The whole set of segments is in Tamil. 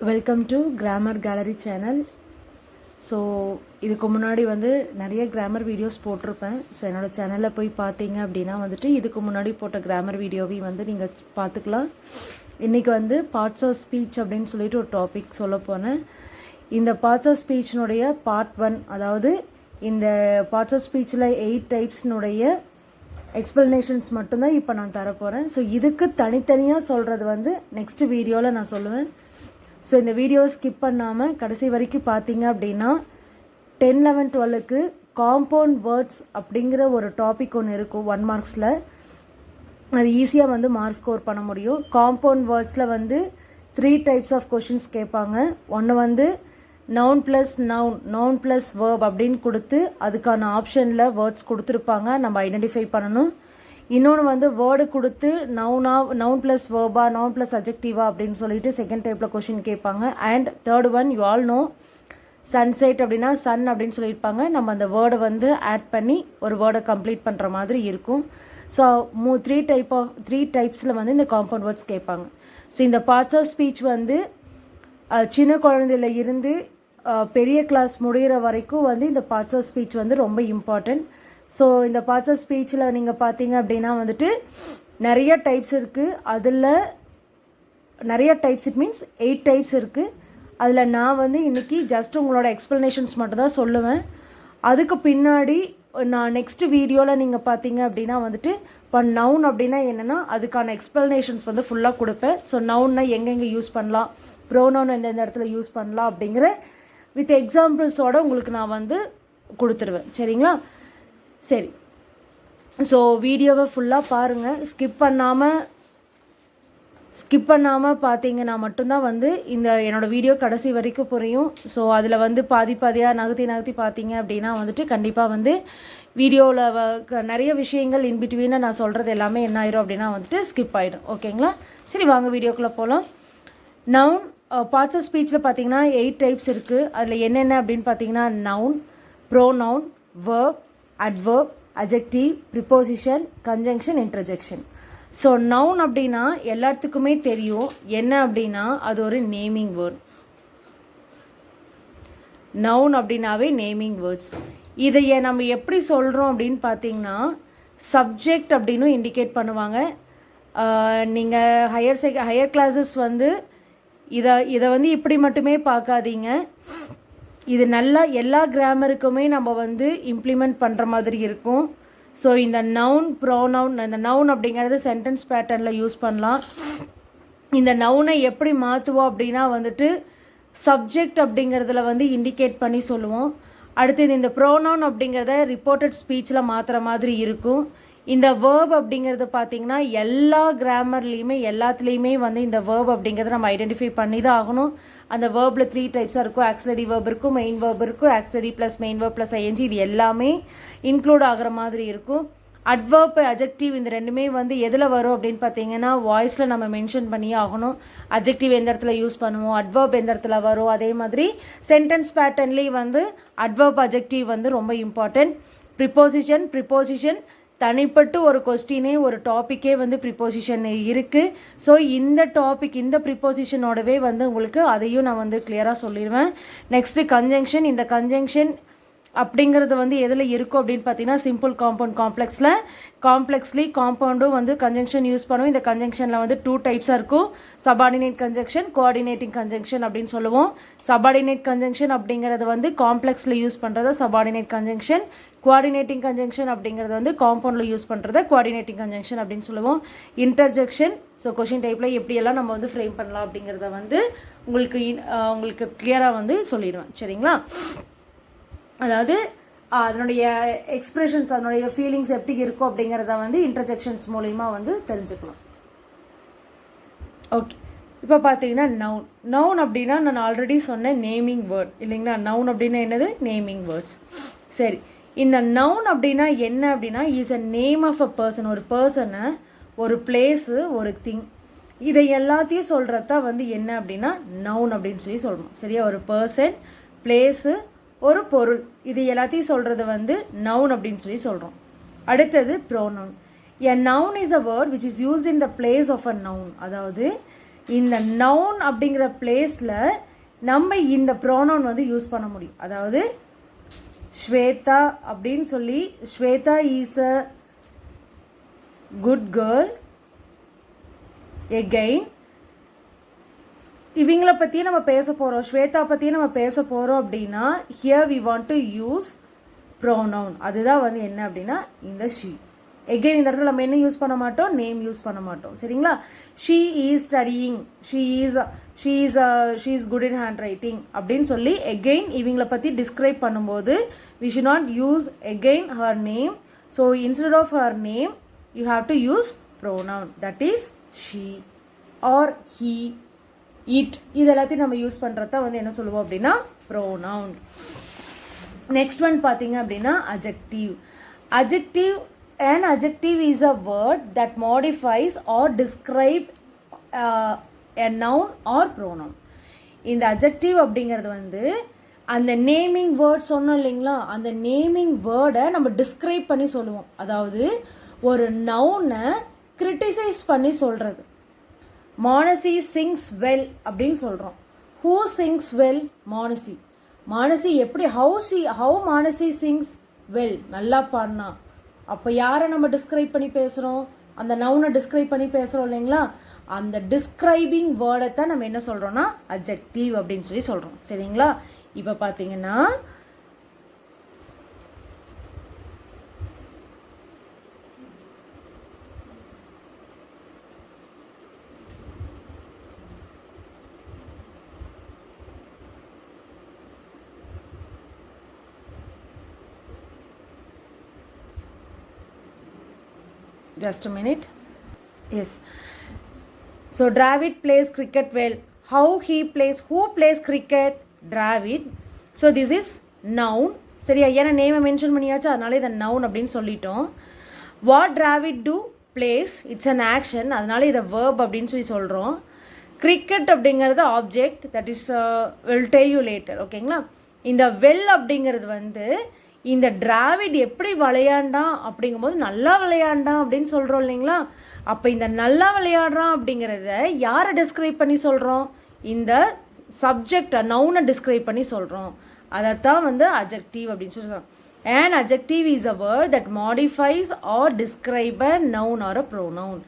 Welcome to grammar gallery channel. So இதுக்கு முன்னாடி நிறைய கிராமர் வீடியோஸ் போட்டிருப்பேன். ஸோ என்னோடய சேனலில் போய் பார்த்தீங்க அப்படின்னா இதுக்கு முன்னாடி போட்ட கிராமர் வீடியோவையும் நீங்கள் பார்த்துக்கலாம். இன்றைக்கி பார்ட்ஸ் ஆஃப் ஸ்பீச் அப்படின்னு சொல்லிட்டு ஒரு டாபிக் சொல்ல போனேன். இந்த பார்ட்ஸ் ஆஃப் ஸ்பீச்சினுடைய பார்ட் 1, அதாவது இந்த பார்ட்ஸ் ஆஃப் ஸ்பீச்சில் 8 டைப்ஸ்னுடைய எக்ஸ்பிளனேஷன்ஸ் மட்டும்தான் இப்போ நான் தரப்போகிறேன். ஸோ இதுக்கு தனித்தனியாக சொல்கிறது நெக்ஸ்ட் வீடியோவில் நான் சொல்லுவேன். ஸோ இந்த வீடியோவை ஸ்கிப் பண்ணாமல் கடைசி வரைக்கும் பார்த்தீங்க அப்படின்னா 10, 11, 12க்கு காம்பவுண்ட் வேர்ட்ஸ் அப்படிங்கிற ஒரு டாபிக் ஒன்று இருக்கும் 1 மார்க்ஸில். அது ஈஸியாக மார்க் ஸ்கோர் பண்ண முடியும். காம்பவுண்ட் வேர்ட்ஸில் 3 டைப்ஸ் ஆஃப் கொஷின்ஸ் கேட்பாங்க. ஒன்று noun plus noun plus verb அப்படின்னு கொடுத்து அதுக்கான ஆப்ஷனில் வேர்ட்ஸ் கொடுத்துருப்பாங்க, நம்ம ஐடென்டிஃபை பண்ணணும். இன்னொன்று வேர்டு கொடுத்து நவுன் ப்ளஸ் வேர்பா நவுன் ப்ளஸ் அஜெக்டிவா அப்படின்னு சொல்லிட்டு செகண்ட் டைப்பில் கொஷின் கேட்பாங்க. And third one you all know sunset அப்படின்னா சன் அப்படின்னு சொல்லியிருப்பாங்க. நம்ம அந்த வேர்டை ஆட் பண்ணி ஒரு வேர்டை கம்ப்ளீட் பண்ணுற மாதிரி இருக்கும். ஸோ 3 டைப்ஸில் இந்த காம்பவுண்ட் வேர்ட்ஸ் கேட்பாங்க. ஸோ இந்த பார்ட்ஸ் ஆஃப் ஸ்பீச் சின்ன குழந்தையில இருந்து பெரிய கிளாஸ் முடிகிற வரைக்கும் இந்த பார்ட்ஸ் ஆஃப் ஸ்பீச் ரொம்ப இம்பார்ட்டன்ட். ஸோ இந்த பார்ட்ஸ் ஆஃப் ஸ்பீச்சில் நீங்கள் பார்த்தீங்க அப்படின்னா நிறைய டைப்ஸ் இருக்குது. அதில் நிறைய டைப்ஸ், இட் மீன்ஸ் 8 டைப்ஸ் இருக்குது. அதில் நான் இன்றைக்கி ஜஸ்ட் உங்களோட எக்ஸ்ப்ளனேஷன்ஸ் மட்டும்தான் சொல்லுவேன். அதுக்கு பின்னாடி நான் நெக்ஸ்ட் வீடியோவில் நீங்கள் பார்த்தீங்க அப்படின்னா இப்போ நவுன் அப்படின்னா என்னென்னா அதுக்கான எக்ஸ்ப்ளனேஷன்ஸ் ஃபுல்லாக கொடுப்பேன். ஸோ நவுன்னா எங்கெங்கே யூஸ் பண்ணலாம், ப்ரோனவுன் எந்தெந்த இடத்துல யூஸ் பண்ணலாம் அப்படிங்கிற வித் எக்ஸாம்பிள்ஸோடு உங்களுக்கு நான் கொடுத்துருவேன். சரிங்களா? சரி, ஸோ வீடியோவை ஃபுல்லாக பாருங்கள். ஸ்கிப் பண்ணாமல் பார்த்தீங்கன்னா மட்டும்தான் இந்த என்னோடய வீடியோ கடைசி வரைக்கும் புரியும். ஸோ அதில் பாதியாக நகர்த்தி பார்த்தீங்க அப்படின்னா கண்டிப்பாக வீடியோவில் நிறைய விஷயங்கள் இன்பிட்வீனாக நான் சொல்கிறது எல்லாமே என்ன ஆயிரும் அப்படின்னா ஸ்கிப் ஆகிடும். ஓகேங்களா? சரி, வாங்க வீடியோக்குள்ளே போகலாம். நவுன் பார்ட்ஸ் ஆஃப் ஸ்பீச்சில் பார்த்தீங்கன்னா 8 டைப்ஸ் இருக்குது. அதில் என்னென்ன அப்படின்னு பார்த்தீங்கன்னா noun, pronoun, verb, adverb, adjective, preposition, conjunction, interjection. So noun அப்படின்னா எல்லாத்துக்குமே தெரியும் என்ன அப்படின்னா அது ஒரு நேமிங் வேர்ட். நவுன் அப்படின்னாவே நேமிங் வேர்ட்ஸ். இதையை நம்ம எப்படி சொல்கிறோம் அப்படின்னு பார்த்தீங்கன்னா சப்ஜெக்ட் அப்படின்னு இண்டிகேட் பண்ணுவாங்க. நீங்கள் ஹையர் கிளாஸஸ் இதை இப்படி மட்டுமே பார்க்காதீங்க. இது நல்லா எல்லா கிராமருக்குமே நம்ம இம்ப்ளிமெண்ட் பண்ணுற மாதிரி இருக்கும். ஸோ இந்த நவுன், ப்ரோனவுன், இந்த நவுன் அப்படிங்கிறது சென்டென்ஸ் பேட்டர்னில் யூஸ் பண்ணலாம். இந்த நவுனை எப்படி மாற்றுவோம் அப்படின்னா சப்ஜெக்ட் அப்படிங்கிறதுல இண்டிகேட் பண்ணி சொல்லுவோம். அடுத்தது இந்த ப்ரோனவுன் அப்படிங்கிறத ரிப்போர்ட்டட் ஸ்பீச்சில் மாற்றுற மாதிரி இருக்கும். இந்த வேர்ப் அப்படிங்கிறது பார்த்திங்கன்னா எல்லா கிராமர்லேயுமே எல்லாத்துலேயுமே இந்த வேர்ப் அப்படிங்கிறத நம்ம ஐடென்டிஃபை பண்ணி தான் ஆகணும். அந்த வேர்பில் 3 டைப்ஸாக இருக்கும். ஆக்சிலரி வேர்ப் இருக்கும், மெயின் வேர்ப் இருக்கும், auxiliary plus main verb plus ING, இது எல்லாமே இன்க்ளூட் ஆகிற மாதிரி இருக்கும். அட்வர்ப், அஜெக்டிவ் இந்த ரெண்டுமே எதில் வரும் அப்படின்னு பார்த்தீங்கன்னா வாய்ஸில் நம்ம மென்ஷன் பண்ணியே ஆகணும். அஜெக்டிவ் எந்த இடத்துல யூஸ் பண்ணுவோம், அட்வர்ப் எந்த இடத்துல வரும். அதே மாதிரி சென்டென்ஸ் பேட்டர்ன்லேயும் அட்வர்ப், அஜெக்டிவ் ரொம்ப இம்பார்ட்டன்ட். ப்ரிப்போசிஷன் தனிப்பட்டு ஒரு கொஸ்டினே ஒரு டாப்பிக்கே ப்ரிப்போசிஷன் இருக்குது. ஸோ இந்த டாபிக் இந்த ப்ரிப்போசிஷனோடவே உங்களுக்கு அதையும் நான் கிளியராக சொல்லிடுவேன். Next conjunction. இந்த கன்ஜங்ஷன் அப்படிங்கிறது எதில் இருக்கும் அப்படின்னு பார்த்தீங்கன்னா சிம்பிள், காம்பவுண்ட், காம்ப்ளெக்ஸ்லி காம்பவுண்டும் கன்ஜங்ஷன் யூஸ் பண்ணுவோம். இந்த கன்ஜங்ஷனில் 2 டைப்ஸாக இருக்கும். சபார்டினேட் கன்ஜங்ஷன், கோஆர்டினேட்டிங் கன்ஜங்ஷன் அப்படின்னு சொல்லுவோம். சபார்டினேட் கன்ஜங்ஷன் அப்படிங்கிறது காம்ப்ளெக்ஸில் யூஸ் பண்ணுறது சபார்டினேட் கன்ஜங்ஷன். கோஆர்டினேட்டிங் கன்ஜங்ஷன் அப்படிங்கிறது காம்பவுண்டில் யூஸ் பண்ணுறது கோஆர்டினேட்டிங் கன்ஜங்ஷன் அப்படின்னு சொல்லுவோம். இன்டர்ஜெக்ஷன். ஸோ கொஷின் டைப்பில் எப்படியெல்லாம் நம்ம ஃப்ரேம் பண்ணலாம் அப்படிங்கிறத உங்களுக்கு கிளியராக சொல்லிடுவேன். சரிங்களா? அதாவது அதனுடைய எக்ஸ்ப்ரெஷன்ஸ், அதனுடைய ஃபீலிங்ஸ் எப்படி இருக்கும் அப்படிங்கிறத இன்டர்ஜெக்ஷன்ஸ் மூலிமா தெரிஞ்சுக்கலாம். ஓகே, இப்போ பார்த்தீங்கன்னா நவுன் அப்படின்னா நான் ஆல்ரெடி சொன்னேன் நேமிங் வேர்ட் இல்லைங்களா? நவுன் அப்படின்னா என்னது? Naming words. சரி, இந்த நவுன் அப்படின்னா என்ன அப்படின்னா is a name of a person. ஒரு பர்சனை, ஒரு பிளேஸு, ஒரு திங், இதை எல்லாத்தையும் சொல்கிறதா என்ன அப்படின்னா நவுன் அப்படின்னு சொல்லி சொல்லணும். சரியா? ஒரு பர்சன், பிளேஸு, ஒரு பொருள், இது எல்லாத்தையும் சொல்கிறது நவுன் அப்படின்னு சொல்லி சொல்கிறோம். அடுத்தது pronoun. A noun is a word which is used in the place of a noun. அதாவது இந்த நவுன் அப்படிங்கிற பிளேஸில் நம்ம இந்த ப்ரோனவுன் வந்து யூஸ் பண்ண முடியும். அதாவது ஸ்வேதா அப்படின்னு சொல்லி Shweta is a good girl. Again இவங்களை பற்றியே நம்ம பேச போகிறோம், ஸ்வேதா பற்றியே நம்ம பேச போகிறோம் அப்படின்னா here we want to use pronoun. அதுதான் வந்து என்ன அப்படின்னா இந்த ஷீ. எகெயின் இந்த இடத்துல நம்ம என்ன யூஸ் பண்ண மாட்டோம், நேம் யூஸ் பண்ண மாட்டோம். சரிங்களா? She is studying, she is good in hand writing அப்படின்னு சொல்லி எகெயின் இவங்களை பற்றி டிஸ்கிரைப் பண்ணும்போது we should not use again her name. So instead of her name you have to use pronoun. That is she or he, it. இது எல்லாத்தையும் நம்ம யூஸ் பண்ணுறத வந்து என்ன சொல்லுவோம் அப்படின்னா ப்ரோனவுன். நெக்ஸ்ட் ஒன் பார்த்தீங்க அப்படின்னா adjective. Adjective An adjective is a word that modifies or describe a noun or pronoun. இந்த adjective அப்படிங்கிறது வந்து அந்த நேமிங் வேர்ட் சொன்னோம் இல்லைங்களா, அந்த நேமிங் வேர்டை நம்ம டிஸ்கிரைப் பண்ணி சொல்லுவோம். அதாவது ஒரு நவுனை கிரிட்டிசைஸ் பண்ணி சொல்கிறது. மானசி சிங்ஸ் வெல் அப்படின்னு சொல்கிறோம். Who sings well? Manasi. Manasi எப்படி, ஹவு மானசி சிங்ஸ் வெல், நல்லா பாடினா. அப்போ யாரை நம்ம டிஸ்கிரைப் பண்ணி பேசுகிறோம்? அந்த நவுனை டிஸ்கிரைப் பண்ணி பேசுகிறோம் இல்லைங்களா, அந்த டிஸ்கிரைபிங் வேர்டை தான் நம்ம என்ன சொல்கிறோன்னா அட்ஜெக்டிவ் அப்படின்னு சொல்லி சொல்கிறோம். சரிங்களா? இப்போ பார்த்தீங்கன்னா just a minute. Yes. So Dravid plays cricket well. How he plays? Who plays cricket? Dravid. So this is noun. சரியா? ஏன்னா நேமை மென்ஷன் பண்ணியாச்சு, அதனால இதை நவுன் அப்படின்னு சொல்லிட்டோம். What Dravid do? plays. It's an action. அதனால இதை verb அப்படின்னு சொல்லி சொல்கிறோம். கிரிக்கெட் அப்படிங்கிறது object. That is will tell you later. ஓகேங்களா? இந்த வெல் அப்படிங்கிறது வந்து இந்த டிராவிட் எப்படி விளையாண்டான் அப்படிங்கும்போது நல்லா விளையாண்டான் அப்படின்னு சொல்கிறோம் இல்லைங்களா. அப்போ இந்த நல்லா விளையாடுறான் அப்படிங்கிறத யாரை டிஸ்கிரைப் பண்ணி சொல்கிறோம்? இந்த சப்ஜெக்ட் நவுனை டிஸ்கிரைப் பண்ணி சொல்கிறோம். அதைத்தான் வந்து அட்ஜெக்டிவ் அப்படின்னு சொல்கிறோம். An adjective is a word that modifies or describe a noun or a pronoun.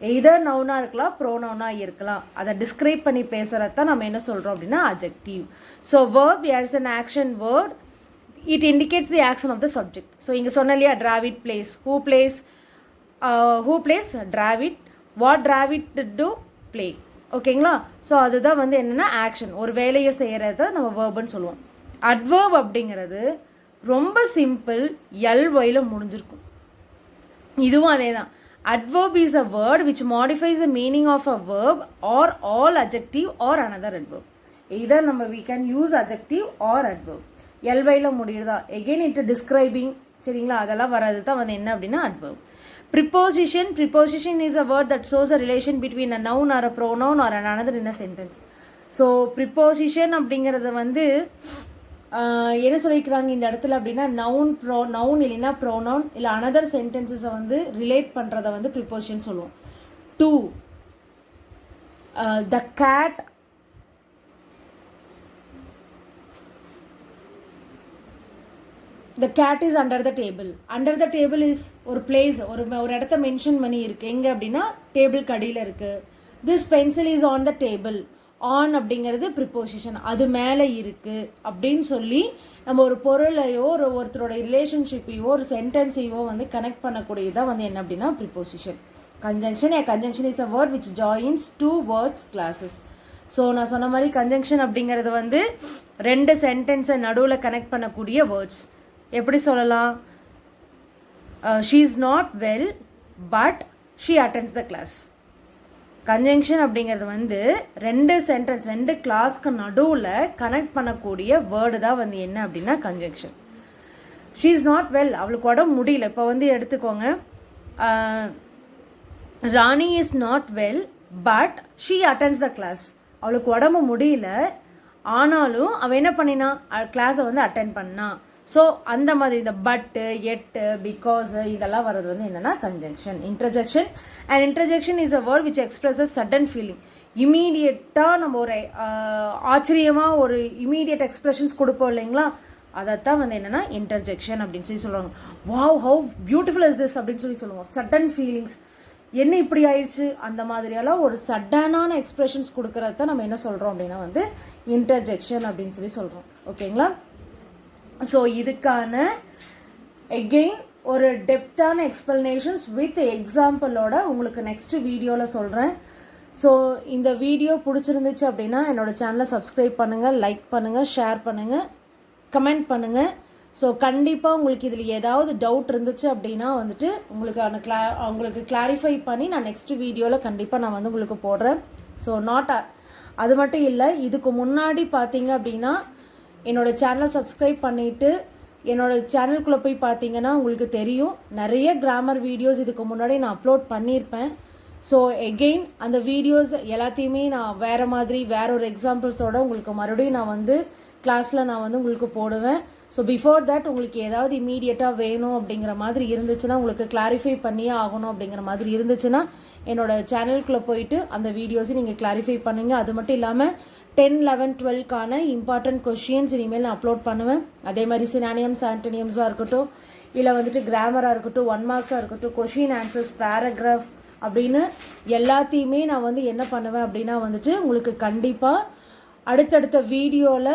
Either நவுனாக இருக்கலாம், ப்ரோனவுனாக இருக்கலாம். அதை டிஸ்கிரைப் பண்ணி பேசுகிறது தான் நம்ம என்ன சொல்கிறோம் அப்படின்னா adjective. So verb as an action word, it indicates the action of the subject. So இங்கே சொன்ன இல்லையா, Dravid plays. Who plays? Dravid. What Dravid do? Play. ஓகேங்களா? ஸோ அதுதான் வந்து என்னென்னா ஆக்ஷன், ஒரு வேலையை செய்கிறத நம்ம வேர்புன்னு சொல்லுவோம். அட்வர்ப் அப்படிங்கிறது ரொம்ப சிம்பிள், எல்ஒயில் முடிஞ்சிருக்கும். இதுவும் அதே தான். Adverb is a word which modifies the meaning of a verb or all adjective or another adverb. Either we can use adjective or adverb. எல்வையில் முடியுதா, எகெயின் இட் டிஸ்கிரைபிங். சரிங்களா? அதெல்லாம் வராது தான் வந்து என்ன அப்படின்னா adverb. Preposition is a word that shows a relation between a noun or a pronoun or another in a sentence. So preposition அப்படிங்கிறது வந்து என்ன சொல்லிக்கிறாங்க இந்த இடத்துல அப்படின்னா நவுன் இல்லைன்னா ப்ரோனவுன் இல்லை another சென்டென்சஸை வந்து ரிலேட் பண்ணுறத வந்து ப்ரிப்போசிஷன் சொல்லுவோம். Two, the cat the cat is under the table. Under the table is ஒரு பிளேஸ், ஒரு இடத்த மென்ஷன் பண்ணி இருக்கு. எங்கே அப்படின்னா டேபிள் கடியில் இருக்குது. This pencil is on the table. On அப்படிங்கிறது ப்ரிப்போசிஷன், அது மேலே இருக்குது அப்படின்னு சொல்லி நம்ம ஒரு பொருளையோ ஒருத்தரோட ரிலேஷன்ஷிப்பையோ ஒரு சென்டென்ஸையோ வந்து கனெக்ட் பண்ணக்கூடியதான் வந்து என்ன அப்படின்னா preposition. Conjunction. Conjunction is a word which joins two words clauses. So நான் சொன்ன மாதிரி கன்ஜங்ஷன் அப்படிங்கிறது வந்து ரெண்டு சென்டென்ஸை நடுவில் கனெக்ட் பண்ணக்கூடிய வேர்ட்ஸ். எப்படி சொல்லலாம்? She is not well but she attends the class. Conjunction அப்படிங்கிறது வந்து ரெண்டு சென்டென்ஸ், ரெண்டு கிளாஸ்க்கு நடுவில் கனெக்ட் பண்ணக்கூடிய வேர்டு தான் வந்து என்ன அப்படின்னா conjunction. She is not well, அவளுக்கு உடம்பு முடியல. இப்போ வந்து எடுத்துக்கோங்க, Rani is not well but she attends the class. அவளுக்கு உடம்பு முடியல, ஆனாலும் அவள் என்ன பண்ணினா கிளாஸை வந்து அட்டென்ட் பண்ணா. ஸோ அந்த மாதிரி இந்த பட்டு, எட்டு, பிகாஸ் இதெல்லாம் வர்றது வந்து என்னென்னா conjunction. Interjection. And interjection is a word which expresses sudden feeling. இமீடியட்டாக நம்ம ஒரு ஆச்சரியமாக ஒரு இமீடியட் எக்ஸ்பிரஷன்ஸ் கொடுப்போம் இல்லைங்களா, அதைத்தான் வந்து என்னென்னா இன்டர்ஜெக்ஷன் அப்படின்னு சொல்லி சொல்லுவாங்க. Wow have beautiful is this அப்படின்னு சொல்லி சொல்லுவோம். சடன் ஃபீலிங்ஸ், என்ன இப்படி ஆயிடுச்சு அந்த மாதிரியெல்லாம் ஒரு சடனான எக்ஸ்பிரஷன்ஸ் கொடுக்கறது தான் நம்ம என்ன சொல்கிறோம் அப்படின்னா வந்து இன்டர்ஜெக்ஷன் அப்படின்னு சொல்லி சொல்கிறோம். ஓகேங்களா? ஸோ இதுக்கான எகெயின் ஒரு டெப்த்தான எக்ஸ்பிளனேஷன்ஸ் வித் எக்ஸாம்பிளோட உங்களுக்கு நெக்ஸ்ட் வீடியோவில் சொல்கிறேன். ஸோ இந்த வீடியோ பிடிச்சிருந்துச்சு அப்படின்னா என்னோடய சேனலை சப்ஸ்கிரைப் பண்ணுங்கள், லைக் பண்ணுங்கள், ஷேர் பண்ணுங்கள், கமெண்ட் பண்ணுங்கள். ஸோ கண்டிப்பாக உங்களுக்கு இதில் ஏதாவது டவுட் இருந்துச்சு அப்படின்னா வந்துட்டு உங்களுக்கு கிளாரிஃபை பண்ணி நான் நெக்ஸ்ட் வீடியோவில் கண்டிப்பாக நான் வந்து உங்களுக்கு போடுறேன். ஸோ அது மட்டும் இல்லை, இதுக்கு முன்னாடி பார்த்தீங்க அப்படின்னா என்னோடய சேனலை சப்ஸ்கிரைப் பண்ணிவிட்டு என்னோடய சேனலுக்குள்ளே போய் பார்த்தீங்கன்னா உங்களுக்கு தெரியும், நிறைய கிராமர் வீடியோஸ் இதுக்கு முன்னாடி நான் அப்லோட் பண்ணியிருப்பேன். ஸோ எகெயின் அந்த வீடியோஸ் எல்லாத்தையுமே நான் வேறு மாதிரி வேற ஒரு எக்ஸாம்பிள்ஸோட உங்களுக்கு மறுபடியும் நான் வந்து கிளாஸில் நான் வந்து உங்களுக்கு போடுவேன். ஸோ பிஃபோர் தட் உங்களுக்கு ஏதாவது இமீடியட்டாக வேணும் அப்படிங்கிற மாதிரி இருந்துச்சுன்னா, உங்களுக்கு கிளாரிஃபை பண்ணியே ஆகணும் அப்படிங்கிற மாதிரி இருந்துச்சுன்னா என்னோடய சேனலுக்குள்ளே போயிட்டு அந்த வீடியோஸை நீங்கள் கிளாரிஃபை பண்ணுங்கள். அது மட்டும் இல்லாமல் 10, 11, 12க்கான இம்பார்ட்டன்ட் கொஷின்ஸ் இனிமேல் நான் அப்லோட் பண்ணுவேன். அதே மாதிரி சினானியம்ஸ், ஆன்டனியம்ஸாக இருக்கட்டும், இல்லை வந்துட்டு கிராமராக இருக்கட்டும், 1 மார்க்ஸாக இருக்கட்டும், கொஷின் ஆன்சர்ஸ், பேராகிராஃப் அப்படின்னு எல்லாத்தையுமே நான் வந்து என்ன பண்ணுவேன் அப்படின்னா வந்துட்டு உங்களுக்கு கண்டிப்பாக அடுத்தடுத்த வீடியோவில்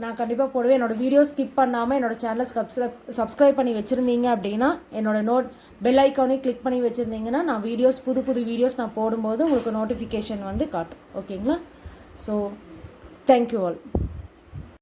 நான் கண்டிப்பாக போடுவேன். என்னோடய வீடியோ ஸ்கிப் பண்ணாமல் என்னோடய சேனலை சப்ஸ்கிரைப் பண்ணி வச்சுருந்தீங்க அப்படின்னா, என்னோடய பெல் ஐக்கானே கிளிக் பண்ணி வச்சுருந்தீங்கன்னா நான் புது வீடியோஸ் நான் போடும்போது உங்களுக்கு நோட்டிஃபிகேஷன் வந்து காட்டும். ஓகேங்களா? So thank you all.